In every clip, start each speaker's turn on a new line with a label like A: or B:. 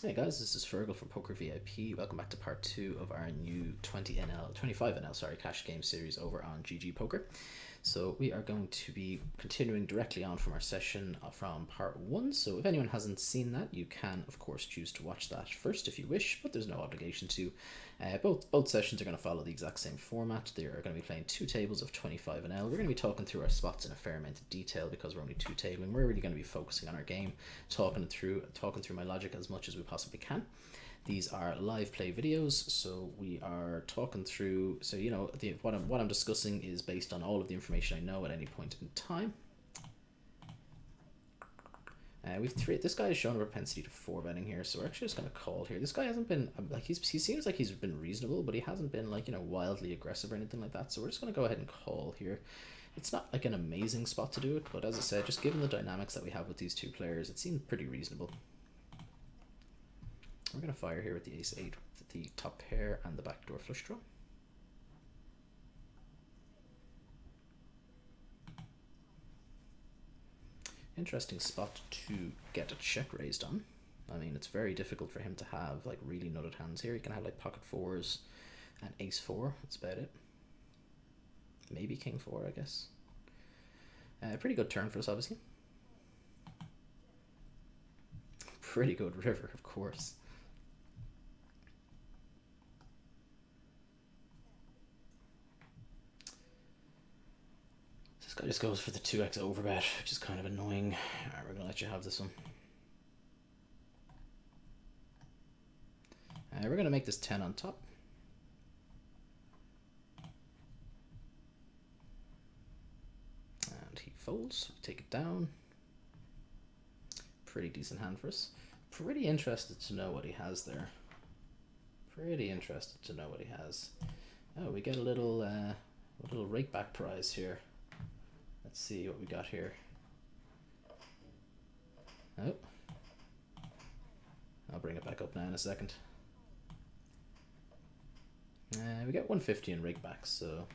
A: Hey guys, this is Fergal from PokerVIP. Welcome back to part 2 of our new 25 NL cash game series over on GG Poker. So we are going to be continuing directly on from our session from part 1. So if anyone hasn't seen that, you can of course choose to watch that first if you wish, but there's no obligation to. Both sessions are going to follow the exact same format. They are going to be playing 2 tables of 25 NL. We're going to be talking through our spots in a fair amount of detail because we're only 2 tabling. We're really going to be focusing on our game, talking through my logic as much as we possibly can. These are live play videos, so we are talking through. So you know, what I'm discussing is based on all of the information I know at any point in time. This guy has shown a propensity to 4-betting here, so we're actually just going to call here. This guy hasn't been like he seems like he's been reasonable, but he hasn't been like, you know, wildly aggressive or anything like that. So we're just going to go ahead and call here. It's not like an amazing spot to do it, but as I said, just given the dynamics that we have with these two players, it seemed pretty reasonable. We're going to fire here with the ace-8 with the top pair and the backdoor flush draw. Interesting spot to get a check raised on. I mean, it's very difficult for him to have like really nutted hands here. He can have like pocket 4s and ace-4. That's about it. Maybe king-4, I guess. Pretty good turn for us, obviously. Pretty good river, of course. This guy just goes for the 2x overbet, which is kind of annoying. Alright, we're going to let you have this one. We're going to make this 10 on top. And he folds, we take it down. Pretty decent hand for us. Pretty interested to know what he has there. Pretty interested to know what he has. Oh, we get a little rakeback prize here. Let's see what we got here. Oh, I'll bring it back up now in a second. We get 150 in rakeback, so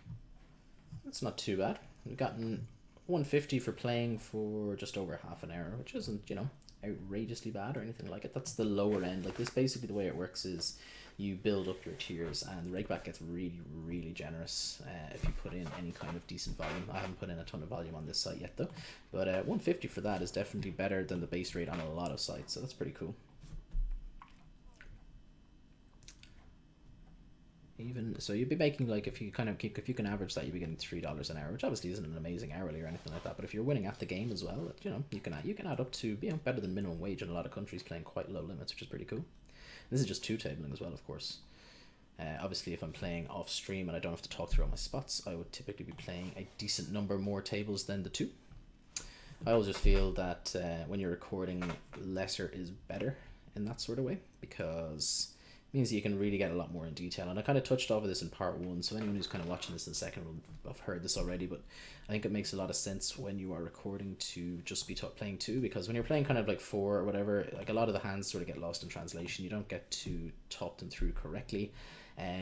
A: that's not too bad. We've gotten 150 for playing for just over half an hour, which isn't, you know, outrageously bad or anything like it. That's the lower end. Like this, basically the way it works is you build up your tiers, and the rakeback gets really generous if you put in any kind of decent volume. I haven't put in a ton of volume on this site yet though, but 150 for that is definitely better than the base rate on a lot of sites, so that's pretty cool. Even so, you'd be making like, if you can average that, you'd be getting $3 an hour, which obviously isn't an amazing hourly or anything like that. But if you're winning at the game as well, you know, you can add up to, you know, better than minimum wage in a lot of countries, playing quite low limits, which is pretty cool. This is just 2 tabling as well, of course. Obviously, if I'm playing off stream and I don't have to talk through all my spots, I would typically be playing a decent number more tables than the 2. I always just feel that when you're recording, lesser is better in that sort of way, because means that you can really get a lot more in detail. And I kind of touched over this in part 1, so anyone who's kind of watching this in the second will have heard this already, but I think it makes a lot of sense when you are recording to just be playing 2, because when you're playing kind of like 4 or whatever, like a lot of the hands sort of get lost in translation. You don't get to talk them through correctly.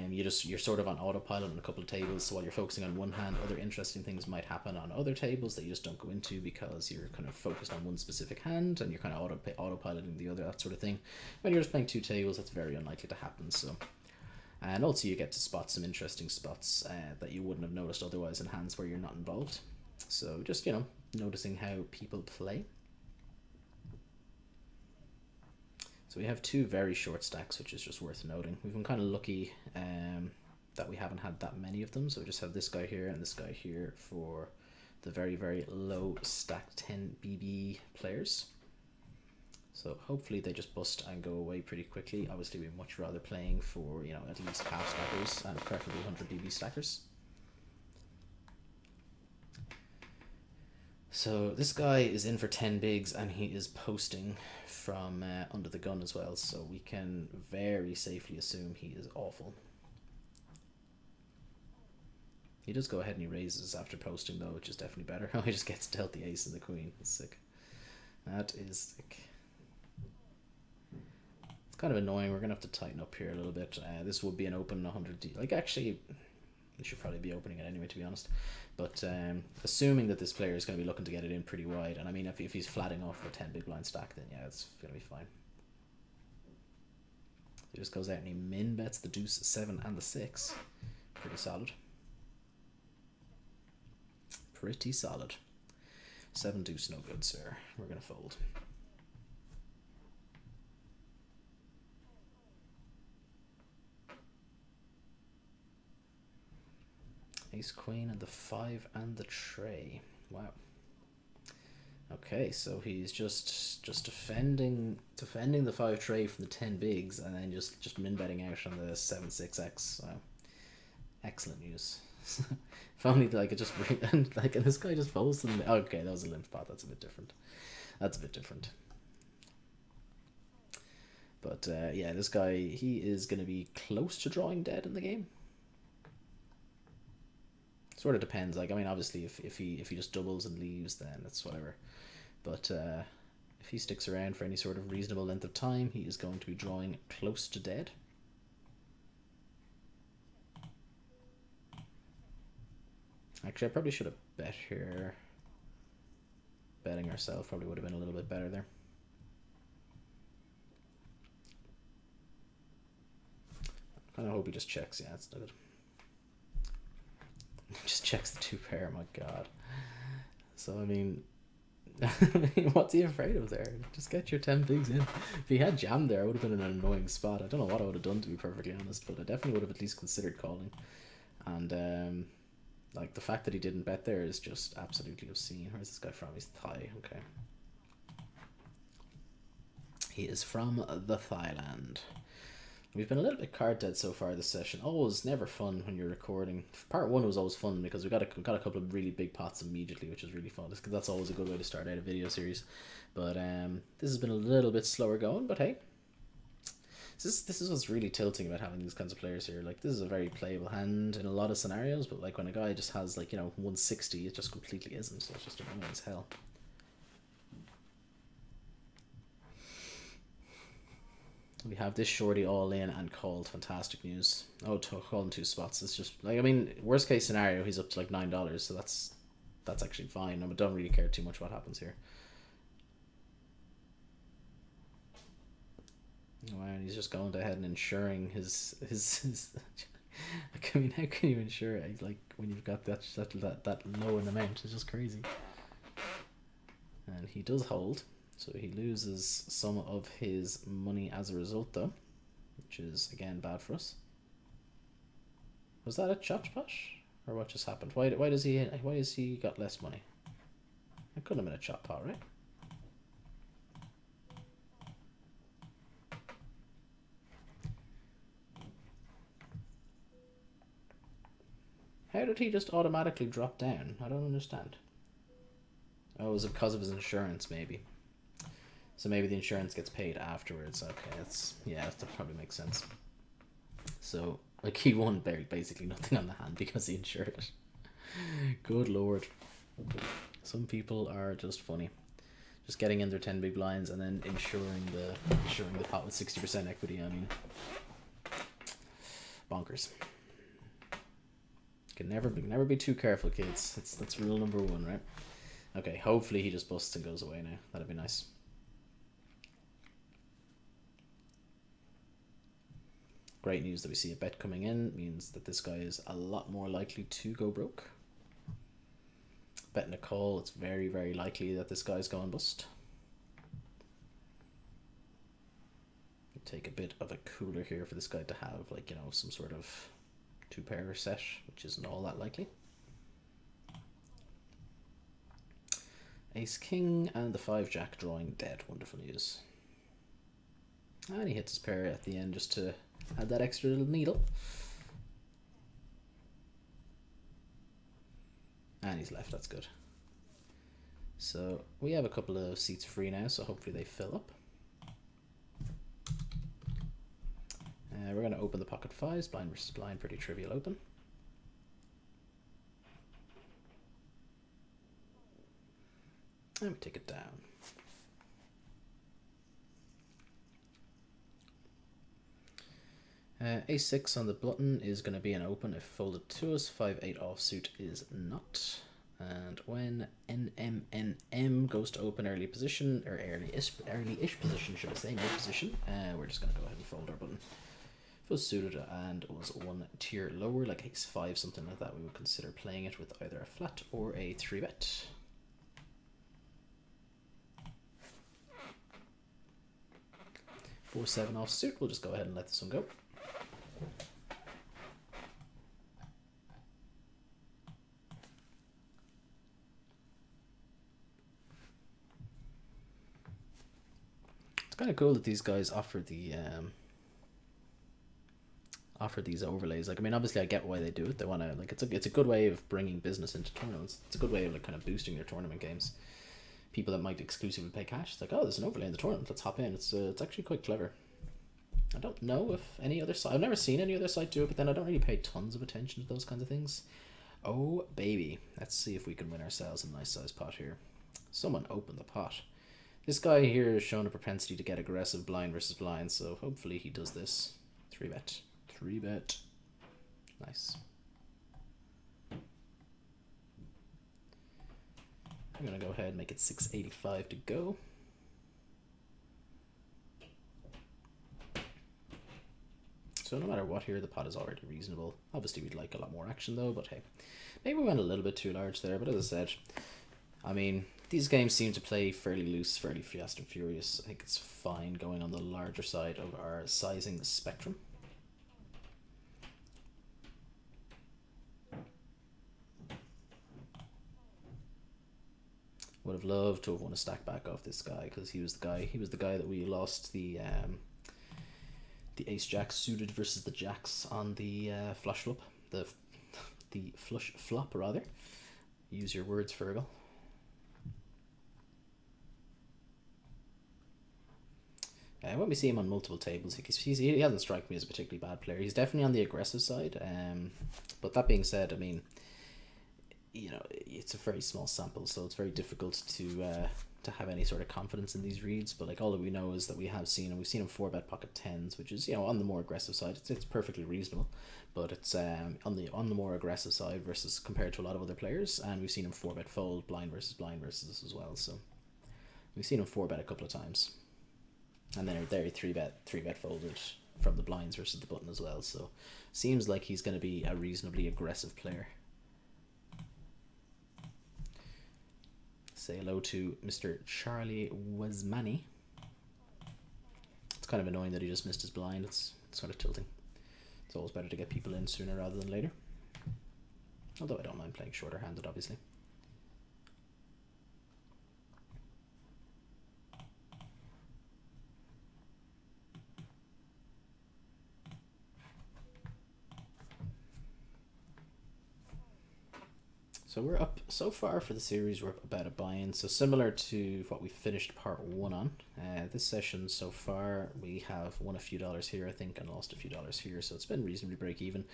A: You're sort of on autopilot on a couple of tables, so while you're focusing on one hand, other interesting things might happen on other tables that you just don't go into because you're kind of focused on one specific hand and you're kind of autopiloting the other, that sort of thing. When you're just playing 2 tables, that's very unlikely to happen. So, and also you get to spot some interesting spots that you wouldn't have noticed otherwise in hands where you're not involved. So just, you know, noticing how people play. So we have 2 very short stacks, which is just worth noting. We've been kind of lucky that we haven't had that many of them. So we just have this guy here and this guy here for the very low stack 10 BB players. So hopefully they just bust and go away pretty quickly. Obviously we'd much rather playing for, you know, at least half stackers and preferably 100 BB stackers. So this guy is in for 10 bigs and he is posting from under the gun as well, so we can very safely assume he is awful. He does go ahead and he raises after posting though, which is definitely better. Oh, he just gets dealt the ace and the queen. That's sick. That is sick. It's kind of annoying. We're gonna have to tighten up here a little bit. This would be an open 100D. Like actually, we should probably be opening it anyway, to be honest. But assuming that this player is going to be looking to get it in pretty wide, and I mean, if he's flatting off for 10 big blind stack, then yeah, it's going to be fine. He just goes out and he min bets the deuce, 7 and the 6. Pretty solid. Pretty solid. 7 deuce, no good, sir. We're gonna fold. Ace queen and the 5 and the tray. Wow. Okay, so he's just defending the 5 tray from the 10 bigs, and then just min betting out on the 7-6x. Wow. Excellent news. If only like it just and this guy just folds to them. Okay, that was a limp pot. That's a bit different. That's a bit different. But yeah, this guy, he is going to be close to drawing dead in the game. Sort of depends. Like, I mean, obviously, if he just doubles and leaves, then it's whatever. But if he sticks around for any sort of reasonable length of time, he is going to be drawing close to dead. Actually, I probably should have bet here. Betting ourselves probably would have been a little bit better there. I kind of hope he just checks. Yeah, it's good. Just checks the 2 pair. My God. So I mean, what's he afraid of there? Just get your 10 bigs in. If he had jammed there, I would have been in an annoying spot. I don't know what I would have done, to be perfectly honest, but I definitely would have at least considered calling. And like, the fact that he didn't bet there is just absolutely obscene. Where's this guy from? He's Thai. Okay. He is from the Thailand. We've been a little bit card dead so far this session. Always never fun when you're recording. Part 1 was always fun because we got a couple of really big pots immediately, which was really fun. That's always a good way to start out a video series. But this has been a little bit slower going, but hey. This is what's really tilting about having these kinds of players here. Like, this is a very playable hand in a lot of scenarios, but like when a guy just has, like, you know, 160, it just completely isn't. So it's just annoying as hell. We have this shorty all in and called. Fantastic news. Oh, called in 2 spots. It's just, like, I mean, worst case scenario, he's up to like $9, so that's actually fine. I don't really care too much what happens here. Wow, and he's just going ahead and insuring his like, I mean, how can you insure it, like, when you've got that low an amount? It's just crazy. And he does hold, so he loses some of his money as a result, though, which is again bad for us. Was that a chopped pot, or what just happened? Why does he got less money? It couldn't have been a chopped pot, right? How did he just automatically drop down? I don't understand. Oh, is it because of his insurance, maybe? So maybe the insurance gets paid afterwards. Okay, that probably makes sense. So, like, he won basically nothing on the hand because he insured it. Good lord. Some people are just funny. Just getting in their 10 big blinds and then insuring the pot with 60% equity. I mean, bonkers. Can never be too careful, kids. That's rule number 1, right? Okay, hopefully he just busts and goes away now. That'd be nice. Great news that we see a bet coming in. Means that this guy is a lot more likely to go broke. Betting a call, it's very, very likely that this guy's going bust. Take a bit of a cooler here for this guy to have, like, you know, some sort of 2 pair set, which isn't all that likely. Ace king and the 5 jack drawing dead. Wonderful news. And he hits his pair at the end just to add that extra little needle. And he's left. That's good. So we have a couple of seats free now, so hopefully they fill up. We're going to open the pocket 5s, blind versus blind, pretty trivial open. And we take it down. A6 on the button is going to be an open if folded to us. 5-8 offsuit is not. And when NMNM goes to open early position, or early-ish position, should I say, mid position, we're just going to go ahead and fold our button. If it was suited and was one tier lower, like ace-5, something like that, we would consider playing it with either a flat or a 3-bet. 4-7 offsuit, we'll just go ahead and let this one go. It's kind of cool that these guys offer the offer these overlays. Like, I mean, obviously I get why they do it. They want to, like, it's a good way of bringing business into tournaments. It's a good way of, like, kind of boosting your tournament games. People that might exclusively pay cash, it's like, oh, there's an overlay in the tournament, let's hop in. It's actually quite clever. I don't know if any other site, I've never seen any other site do it, but then I don't really pay tons of attention to those kinds of things. Oh baby, let's see if we can win ourselves a nice size pot here. Someone open the pot. This guy here has shown a propensity to get aggressive blind versus blind, so hopefully he does this. 3-bet. 3-bet. Nice. I'm gonna go ahead and make it 685 to go. So no matter what here, the pot is already reasonable. Obviously we'd like a lot more action though, but hey. Maybe we went a little bit too large there, but as I said, I mean, these games seem to play fairly loose, fairly fast and furious. I think it's fine going on the larger side of our sizing spectrum. Would have loved to have won a stack back off this guy, because he was the guy that we lost the ace jack suited versus the jacks on the flush flop, the flush flop rather. Use your words, Fergal. When we see him on multiple tables, he hasn't struck me as a particularly bad player. He's definitely on the aggressive side. But that being said, I mean, you know, it's a very small sample, so it's very difficult to have any sort of confidence in these reads. But like, all that we know is that we've seen him 4-bet pocket tens, which is, you know, on the more aggressive side. It's perfectly reasonable, but it's on the more aggressive side versus compared to a lot of other players. And we've seen him 4-bet fold blind versus as well. So we've seen him 4-bet a couple of times, and then there 3-bet folded from the blinds versus the button as well. So seems like he's going to be a reasonably aggressive player. Say hello to Mr. Charlie Wesmani. It's kind of annoying that he just missed his blind. It's sort of tilting. It's always better to get people in sooner rather than later. Although I don't mind playing shorter handed, obviously. So we're up, so far for the series, we're up about a buy-in. So similar to what we finished part 1 on. This session so far, we have won a few dollars here, I think, and lost a few dollars here. So it's been reasonably break even.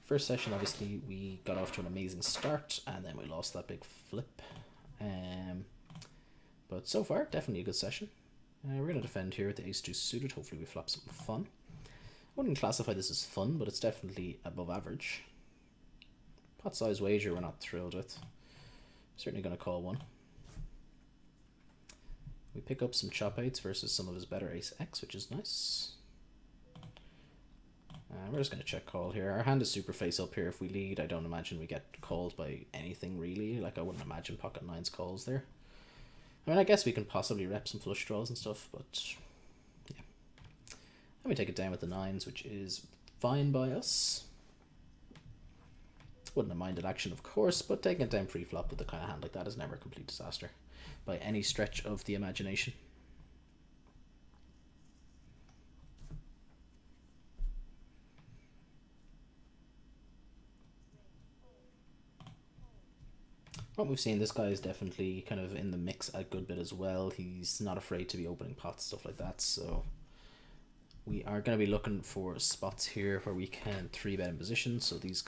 A: First session, obviously, we got off to an amazing start, and then we lost that big flip. But so far, definitely a good session. We're going to defend here with the ace-2 suited. Hopefully we flop something fun. I wouldn't classify this as fun, but it's definitely above average. Pot size wager we're not thrilled with. Certainly going to call one. We pick up some chop eights versus some of his better ace X, which is nice. We're just going to check call here. Our hand is super face up here. If we lead, I don't imagine we get called by anything really. Like, I wouldn't imagine pocket nines calls there. I mean, I guess we can possibly rep some flush draws and stuff, but yeah. And we take it down with the nines, which is fine by us. Wouldn't have minded action, of course, but taking it down pre-flop with a kind of hand like that is never a complete disaster by any stretch of the imagination. What we've seen, this guy is definitely kind of in the mix a good bit as well. He's not afraid to be opening pots, stuff like that, so we are going to be looking for spots here where we can 3-bet in position. So these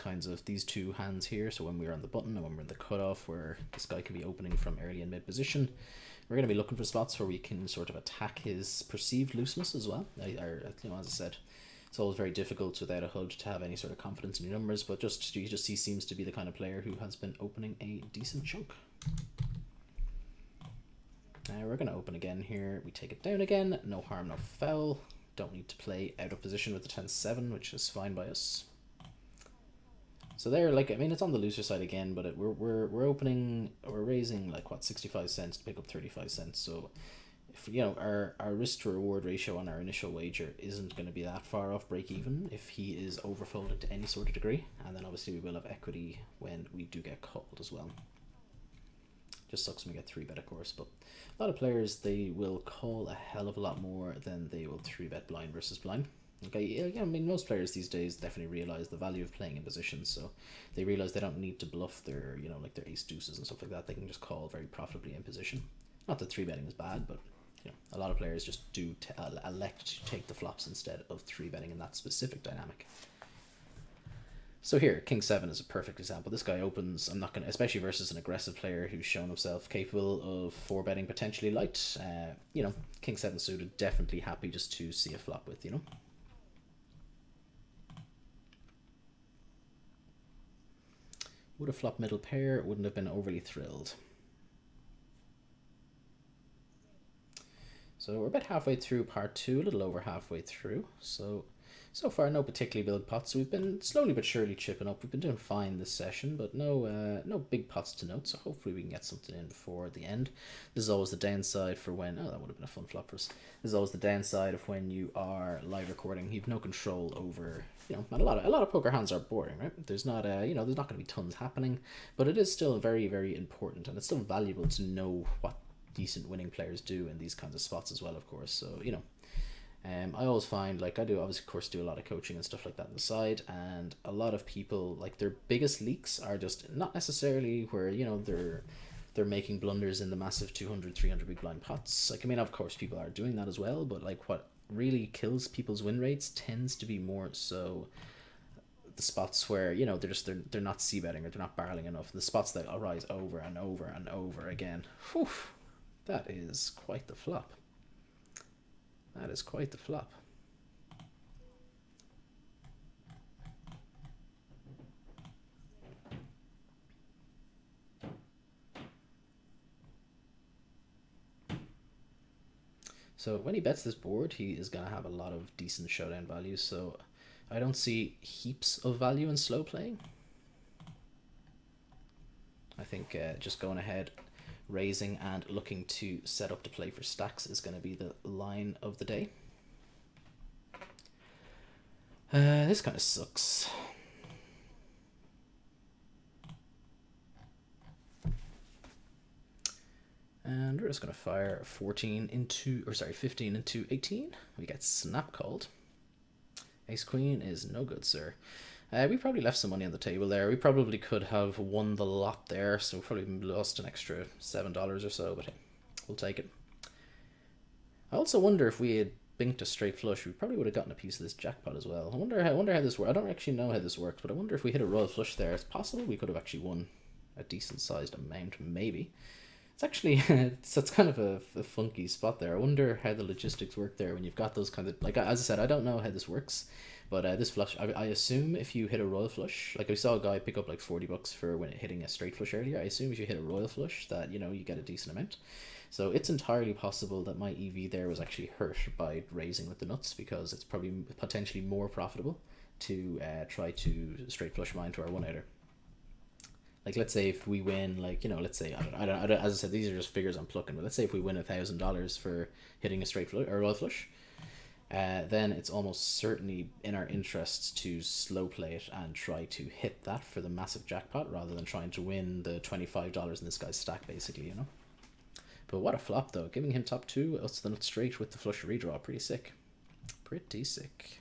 A: two hands here, so when we're on the button and when we're in the cutoff, where this guy can be opening from early and mid position, we're going to be looking for spots where we can sort of attack his perceived looseness as well. You know, as I said, It's always very difficult without a HUD to have any sort of confidence in your numbers, but he seems to be the kind of player who has been opening a decent chunk. We're going to open again here. We take it down again. No harm, no foul. Don't need to play out of position with the 10-7, which is fine by us. So there, like, I mean, it's on the looser side again, but we're raising like what, 65 cents to pick up 35 cents. So if you know our risk to reward ratio on our initial wager isn't going to be that far off break even if he is overfolded to any sort of degree, and then obviously we will have equity when we do get called as well. Just sucks when we get 3-bet, of course, but a lot of players, they will call a hell of a lot more than they will 3-bet blind versus blind. Okay, yeah, I mean, most players these days definitely realize the value of playing in position, so they realize they don't need to bluff their, you know, like their ace deuces and stuff like that. They can just call very profitably in position. Not that 3-betting is bad, but you know, a lot of players just do elect to take the flops instead of 3-betting in that specific dynamic. So here, King 7 is a perfect example. This guy opens, I'm not going to, especially versus an aggressive player who's shown himself capable of 4-betting potentially light. You know, King 7 suited, definitely happy just to see a flop with, you know. Would have flopped middle pair, wouldn't have been overly thrilled. So we're about halfway through part 2, a little over halfway through. So far, no particularly big pots. We've been slowly but surely chipping up. We've been doing fine this session, but no big pots to note. So hopefully we can get something in before the end. This is always the downside for when, oh, that would have been a fun flop for us. This is always the downside of when you are live recording. You've no control over, you know, a lot of poker hands are boring, right? There's not you know, there's not going to be tons happening, but it is still very, very important, and it's still valuable to know what decent winning players do in these kinds of spots as well, of course. So, you know, I always find, like, I do obviously of course do a lot of coaching and stuff like that on the side, and a lot of people, like, their biggest leaks are just not necessarily where, you know, they're making blunders in the massive 200 300 big blind pots. Like, I mean, of course people are doing that as well, but like what really kills people's win rates tends to be more so the spots where, you know, they're not c-betting or they're not barreling enough. The spots that arise over and over and over again. Whew, that is quite the flop. That is quite the flop. So when he bets this board, he is going to have a lot of decent showdown value. So I don't see heaps of value in slow playing. I think just going ahead, raising and looking to set up to play for stacks is going to be the line of the day. This kind of sucks. And we're just going to fire 15 into 18. We get snap called. Ace Queen is no good, sir. We probably left some money on the table there. We probably could have won the lot there, so we probably lost an extra $7 or so, but hey, we'll take it. I also wonder if we had binked a straight flush, we probably would have gotten a piece of this jackpot as well. I wonder how this works. I don't actually know how this works, but I wonder if we hit a royal flush there, it's possible we could have actually won a decent sized amount, maybe. It's actually, it's kind of a funky spot there. I wonder how the logistics work there when you've got those kind of, like, as I said, I don't know how this works, but this flush, I assume if you hit a royal flush, like I saw a guy pick up like $40 for when hitting a straight flush earlier, I assume if you hit a royal flush that, you know, you get a decent amount. So it's entirely possible that my EV there was actually hurt by raising with the nuts, because it's probably potentially more profitable to try to straight flush mine to our one-outer. Like, let's say if we win, like, you know, let's say, I don't, as I said, these are just figures I'm plucking, but let's say if we win $1,000 for hitting a straight flush or royal flush, then it's almost certainly in our interests to slow play it and try to hit that for the massive jackpot rather than trying to win the $25 in this guy's stack, basically, you know. But what a flop, though. Giving him top 2, us the nut straight with the flush redraw. Pretty sick. Pretty sick.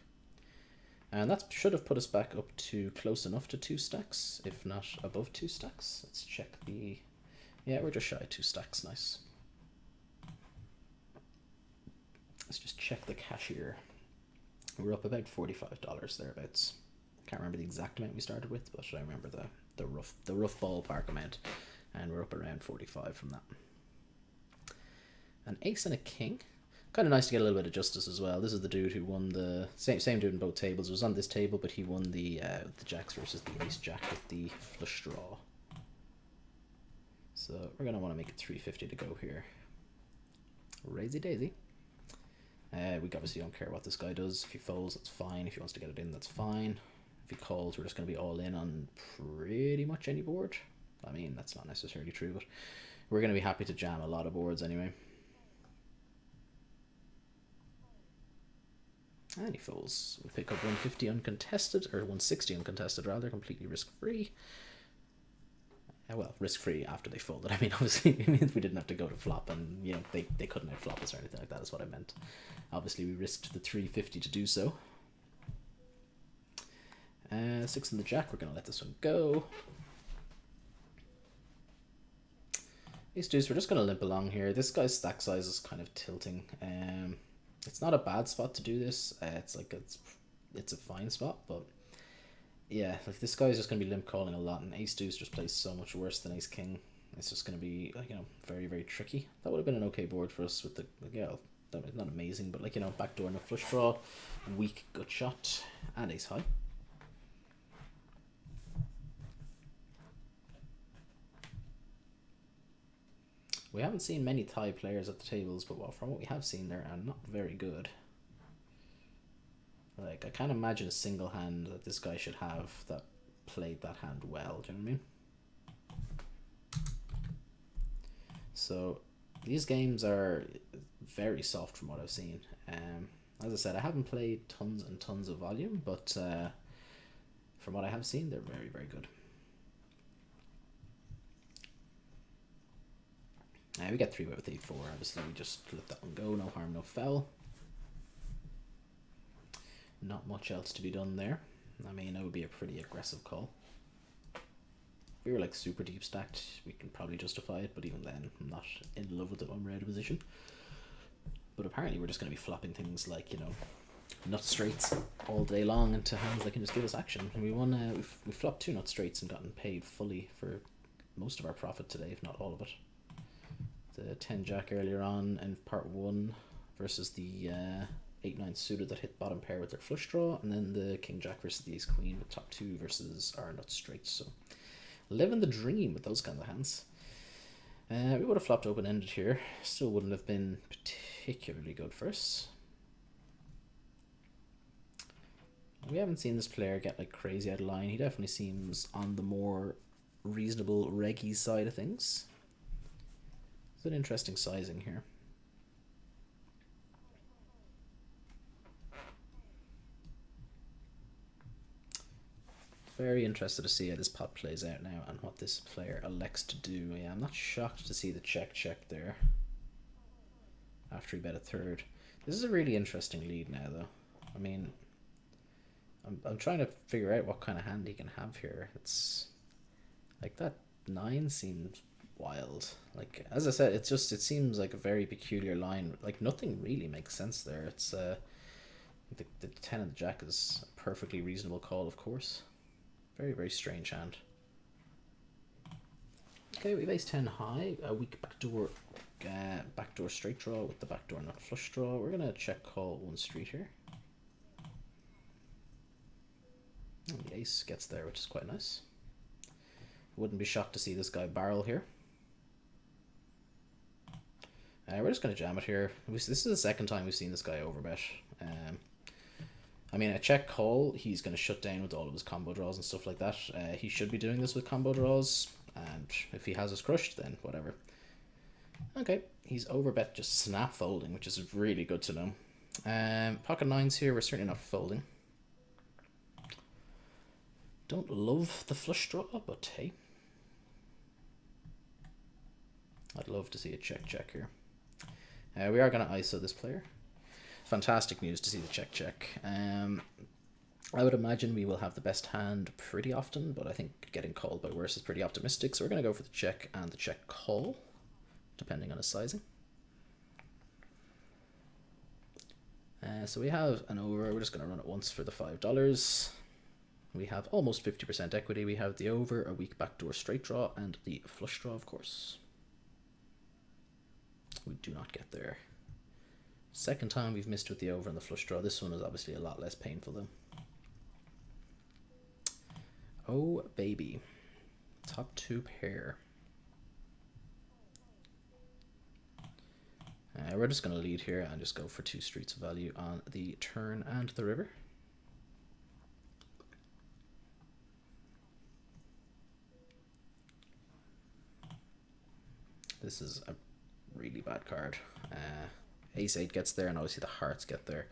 A: And that should have put us back up to close enough to 2 stacks, if not above 2 stacks. Let's check the... Yeah, we're just shy of 2 stacks. Nice. Let's just check the cashier. We're up about $45 thereabouts. Can't remember the exact amount we started with, but I remember the rough ballpark amount, and we're up around 45 from that. An ace and a king. Kind of nice to get a little bit of justice as well. This is the dude who won the same dude in both tables. It was on this table, but he won the jacks versus the ace jack with the flush draw. So we're gonna want to make it 350 to go here. Raisy daisy. We obviously don't care what this guy does. If he folds, that's fine. If he wants to get it in, that's fine. If he calls, we're just going to be all in on pretty much any board. I mean, that's not necessarily true, but we're going to be happy to jam a lot of boards anyway. And he folds. We pick up 150 uncontested, or 160 uncontested rather, completely risk-free. Well, risk-free after they folded. I mean, obviously, it means we didn't have to go to flop, and, you know, they couldn't outflop us or anything like that, is what I meant. Obviously, we risked the 350 to do so. 6 in the jack, we're going to let this one go. Ace deuce, we're just going to limp along here. This guy's stack size is kind of tilting. It's not a bad spot to do this. It's a fine spot, but yeah, like this guy's just going to be limp calling a lot, and ace deuce just plays so much worse than ace king. It's just going to be, you know, very, very tricky. That would have been an okay board for us with the, yeah, not amazing, but like, you know, backdoor no flush draw, weak gut shot, and ace high. We haven't seen many Thai players at the tables, but well, from what we have seen, they're not very good. Like, I can't imagine a single hand that this guy should have that played that hand well, do you know what I mean? So, these games are very soft from what I've seen. As I said, I haven't played tons and tons of volume, but from what I have seen, they're very, very good. We get 3-bet with 8-4, obviously we just let that one go, no harm, no foul. Not much else to be done there. I mean, that would be a pretty aggressive call. If we were like super deep stacked, we can probably justify it, but even then, I'm not in love with it when we're out of position. But apparently we're just going to be flopping things like, you know, nut straights all day long into hands that can just give us action. And we won, we flopped 2 nut straights and gotten paid fully for most of our profit today, if not all of it. The 10 jack earlier on in part 1 versus the 8-9 suited that hit bottom pair with their flush draw, and then the king jack versus the ace queen with top 2 versus our nut straight. So living the dream with those kinds of hands. We would have flopped open ended here, still wouldn't have been particularly good for us. We haven't seen this player get like crazy out of line. He definitely seems on the more reasonable reggy side of things. It's an interesting sizing here. Very interested to see how this pot plays out now and what this player elects to do. Yeah, I'm not shocked to see the check there after he bet a third. This is a really interesting lead now, though. I mean, I'm trying to figure out what kind of hand he can have here. It's like that 9 seems wild. Like, as I said, it seems like a very peculiar line. Like, nothing really makes sense there. It's the 10 and the jack is a perfectly reasonable call, of course. Very, very strange hand. Okay, we have ace 10 high, a weak backdoor straight draw with the backdoor nut flush draw. We're gonna check call 1 street here. And the ace gets there, which is quite nice. Wouldn't be shocked to see this guy barrel here. We're just going to jam it here. This is the second time we've seen this guy overbet. I mean, a check call, he's going to shut down with all of his combo draws and stuff like that. He should be doing this with combo draws, and if he has us crushed, then whatever. Okay, he's overbet just snap folding, which is really good to know. Pocket 9s here, we're certainly not folding. Don't love the flush draw, but hey. I'd love to see a check here. We are going to ISO this player. Fantastic news to see the check. I would imagine we will have the best hand pretty often, but I think getting called by worse is pretty optimistic. So we're going to go for the check and the check call, depending on his sizing. So we have an over. We're just going to run it once for the $5. We have almost 50% equity. We have the over, a weak backdoor straight draw, and the flush draw, of course. We do not get there. Second time we've missed with the over and the flush draw. This one is obviously a lot less painful though. Oh baby. Top 2 pair. We're just going to lead here and just go for 2 streets of value on the turn and the river. This is a really bad card. Ace-8 gets there and obviously the hearts get there.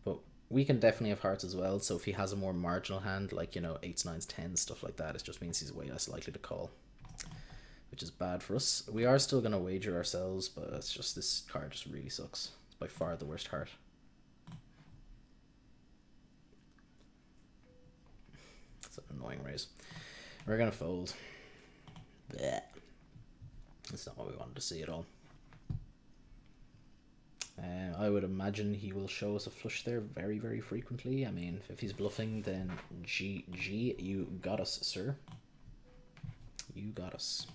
A: But we can definitely have hearts as well, so if he has a more marginal hand, like, you know, 8s, 9s, 10s, stuff like that, it just means he's way less likely to call, which is bad for us. We are still going to wager ourselves, but it's just, this card just really sucks. It's by far the worst heart. It's an annoying raise. We're going to fold. Blech. That's not what we wanted to see at all. I would imagine he will show us a flush there very, very frequently. I mean, if he's bluffing, then GG, you got us, sir. You got us.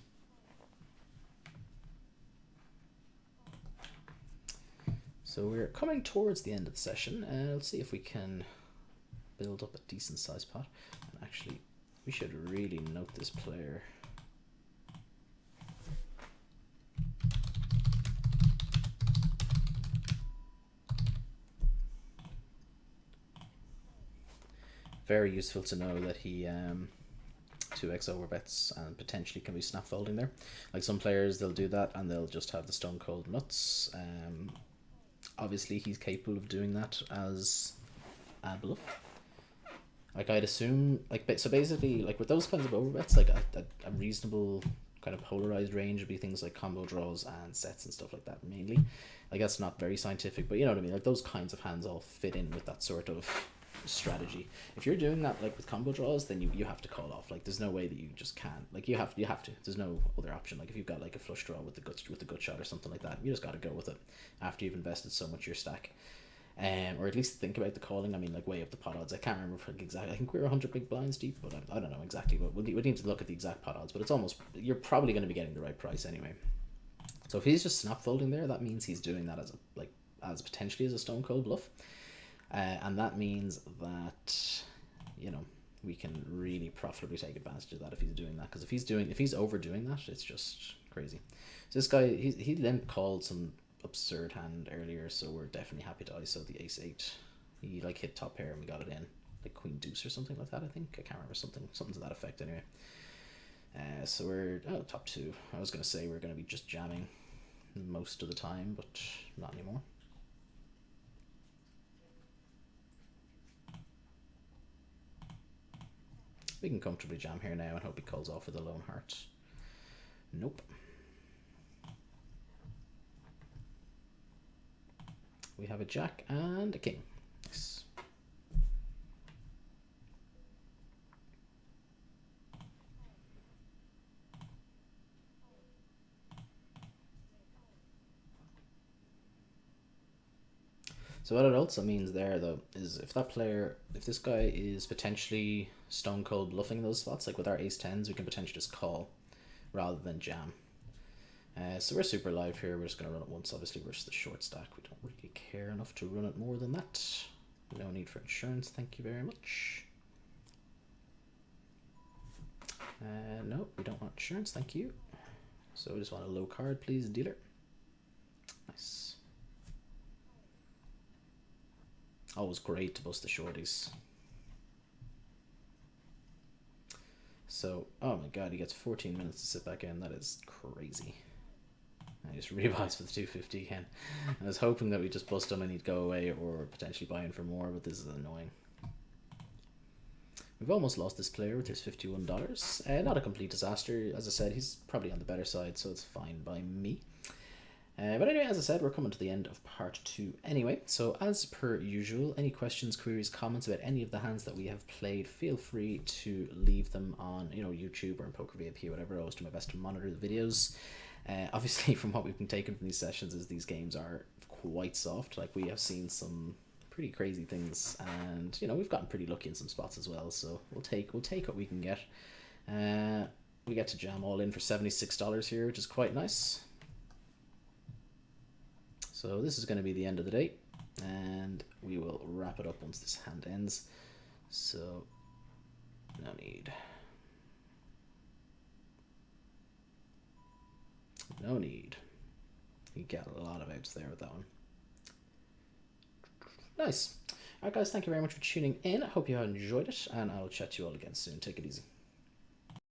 A: So we're coming towards the end of the session. Let's see if we can build up a decent sized pot. And actually, we should really note this player. Very useful to know that he 2x overbets and potentially can be snap folding there. Like some players, they'll do that and they'll just have the stone cold nuts. Obviously, he's capable of doing that as a bluff. Like I'd assume, like, so basically, like with those kinds of overbets, like a reasonable kind of polarized range would be things like combo draws and sets and stuff like that mainly. Like that's not very scientific, but you know what I mean. Like those kinds of hands all fit in with that sort of strategy. If you're doing that like with combo draws, then you have to call off. Like there's no way that you just can't. Like you have to. There's no other option. Like if you've got like a flush draw with the gut shot or something like that, you just got to go with it after you've invested so much of your stack. Or at least think about the calling. I mean, like way up the pot odds. I can't remember exactly. I think we were 100 big blinds deep, but I don't know exactly. But we'll need to look at the exact pot odds. But it's almost, you're probably going to be getting the right price anyway. So if he's just snap folding there, that means he's doing that as potentially as a stone cold bluff. And that means that, you know, we can really profitably take advantage of that if he's doing that. Because if he's overdoing that, it's just crazy. So this guy, he then called some absurd hand earlier, so we're definitely happy to ISO the ace-8. He like hit top pair and we got it in, like queen deuce or something like that. I think I can't remember, something to that effect anyway. So we're top 2. I was gonna say we're gonna be just jamming most of the time, but not anymore. We can comfortably jam here now and hope he calls off with a lone heart. Nope. We have a jack and a king. Nice. So what it also means there, though, is if this guy is potentially stone cold bluffing those spots, like with our ace-10s, we can potentially just call rather than jam. So we're super live here. We're just going to run it once, obviously versus the short stack. We don't really care enough to run it more than that. No need for insurance, thank you very much. No, we don't want insurance, thank you. So we just want a low card, please, dealer. Nice. Always great to bust the shorties. So, oh my god, he gets 14 minutes to sit back in. That is crazy. I just rebuys for the 250 again. I was hoping that we'd just bust him and he'd go away or potentially buy in for more, but this is annoying. We've almost lost this player with his $51. Not a complete disaster. As I said, he's probably on the better side, so it's fine by me. But anyway, as I said, we're coming to the end of part 2 anyway. So as per usual, any questions, queries, comments about any of the hands that we have played, feel free to leave them on, you know, YouTube or in PokerVIP, whatever. I always do my best to monitor the videos. Obviously, from what we've been taking from these sessions, is these games are quite soft. Like, we have seen some pretty crazy things, and you know, we've gotten pretty lucky in some spots as well. So we'll take what we can get. We get to jam all in for $76 here, which is quite nice. So this is going to be the end of the day, and we will wrap it up once this hand ends. So no need. No need. You get a lot of outs there with that one. Nice. Alright guys, thank you very much for tuning in. I hope you enjoyed it, and I'll chat to you all again soon. Take it easy.